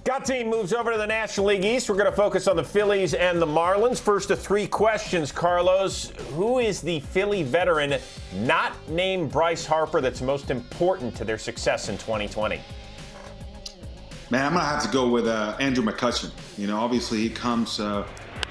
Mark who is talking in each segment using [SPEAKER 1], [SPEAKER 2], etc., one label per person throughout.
[SPEAKER 1] Got Team moves over to the National League East. We're going to focus on the Phillies and the Marlins. First of three questions, Carlos. Who is the Philly veteran not named Bryce Harper that's most important to their success in 2020?
[SPEAKER 2] Man, I'm going to have to go with Andrew McCutchen. You know, obviously he comes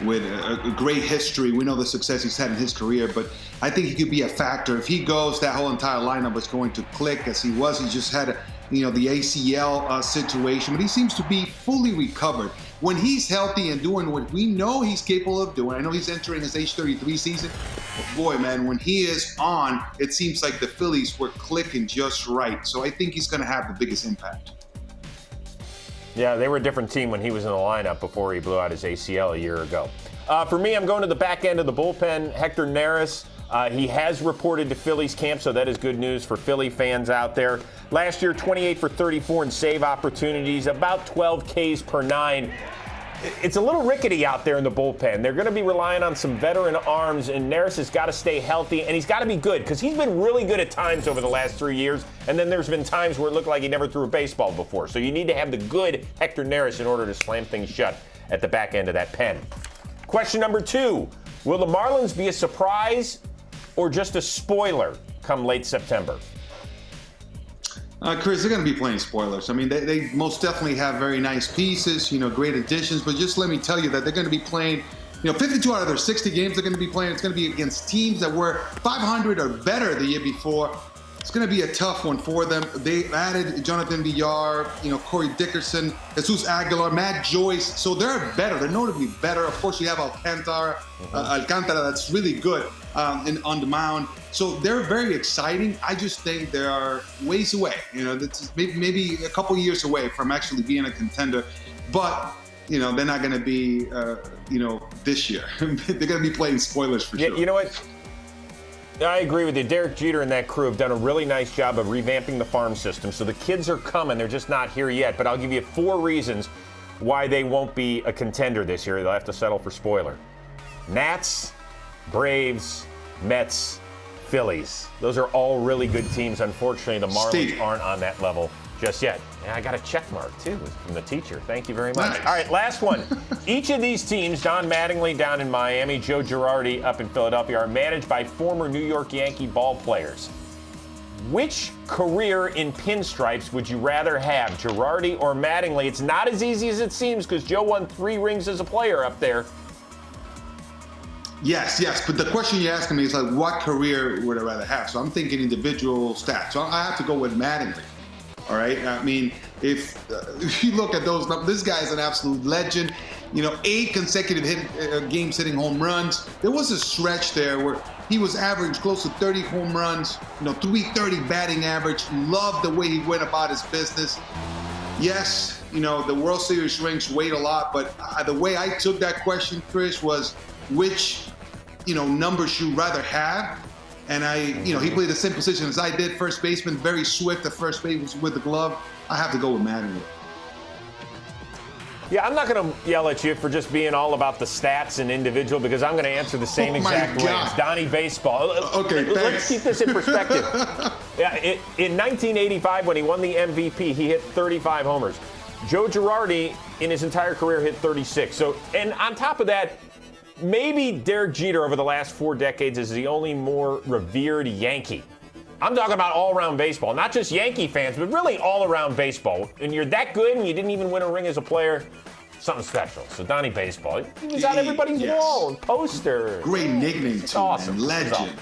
[SPEAKER 2] with a great history. We know the success he's had in his career, but I think he could be a factor. If he goes, that whole entire lineup is going to click as he was. He just had the ACL situation, but he seems to be fully recovered. When he's healthy and doing what we know he's capable of doing, I know he's entering his age 33 season, but boy, man, when he is on, it seems like the Phillies were clicking just right. So I think he's going to have the biggest impact.
[SPEAKER 1] Yeah, they were a different team when he was in the lineup before he blew out his ACL a year ago. For me, I'm going to the back end of the bullpen. Hector Neris, he has reported to Phillies camp, so that is good news for Philly fans out there. Last year, 28 for 34 in save opportunities, about 12 Ks per nine. It's a little rickety out there in the bullpen. They're going to be relying on some veteran arms, and Neris has got to stay healthy, and he's got to be good because he's been really good at times over the last 3 years, and then there's been times where it looked like he never threw a baseball before. So you need to have the good Hector Neris in order to slam things shut at the back end of that pen. Question number 2, will the Marlins be a surprise or just a spoiler come late September?
[SPEAKER 2] Chris, they're going to be playing spoilers. I mean, they most definitely have very nice pieces, great additions. But just let me tell you that they're going to be playing, 52 out of their 60 games they're going to be playing. It's going to be against teams that were 500 or better the year before. It's going to be a tough one for them. They added Jonathan Villar, Corey Dickerson, Jesus Aguilar, Matt Joyce. So they're better. They're notably better. Of course, you have Alcantara that's really good on the mound. So they're very exciting. I just think they are ways away. Maybe a couple years away from actually being a contender. But, they're not going to be, this year. They're going to be playing spoilers for sure.
[SPEAKER 1] You know what? I agree with you. Derek Jeter and that crew have done a really nice job of revamping the farm system. So the kids are coming. They're just not here yet. But I'll give you 4 reasons why they won't be a contender this year. They'll have to settle for spoiler. Nats, Braves, Mets, Phillies. Those are all really good teams. Unfortunately, the Marlins aren't on that level just yet. And I got a check mark, too, from the teacher. Thank you very much.
[SPEAKER 2] Nice.
[SPEAKER 1] All right, last one. Each of these teams, Don Mattingly down in Miami, Joe Girardi up in Philadelphia, are managed by former New York Yankee ball players. Which career in pinstripes would you rather have, Girardi or Mattingly? It's not as easy as it seems because Joe won 3 rings as a player up there.
[SPEAKER 2] Yes. But the question you're asking me is like, what career would I rather have? So I'm thinking individual stats. So I have to go with Mattingly. All right. I mean, if you look at those numbers, this guy is an absolute legend. 8 consecutive games hitting home runs. There was a stretch there where he was average close to 30 home runs, 330 batting average. Loved the way he went about his business. Yes, the World Series rings weighed a lot, but the way I took that question, Chris, was which, numbers you'd rather have. And he played the same position as I did, first baseman, very swift at first base with the glove. I have to go with Mattingly. Yeah,
[SPEAKER 1] I'm not going to yell at you for just being all about the stats and individual because I'm going to answer the same exact way as Donnie Baseball.
[SPEAKER 2] Okay,
[SPEAKER 1] Let's keep this in perspective. In 1985, when he won the MVP, he hit 35 homers. Joe Girardi, in his entire career, hit 36. So, and on top of that, maybe Derek Jeter over the last 4 decades is the only more revered Yankee. I'm talking about all-around baseball, not just Yankee fans, but really all-around baseball. And you're that good and you didn't even win a ring as a player, something special. So Donnie Baseball, he was on everybody's wall and poster.
[SPEAKER 2] Great nickname too,
[SPEAKER 1] awesome.
[SPEAKER 2] Man. Legend.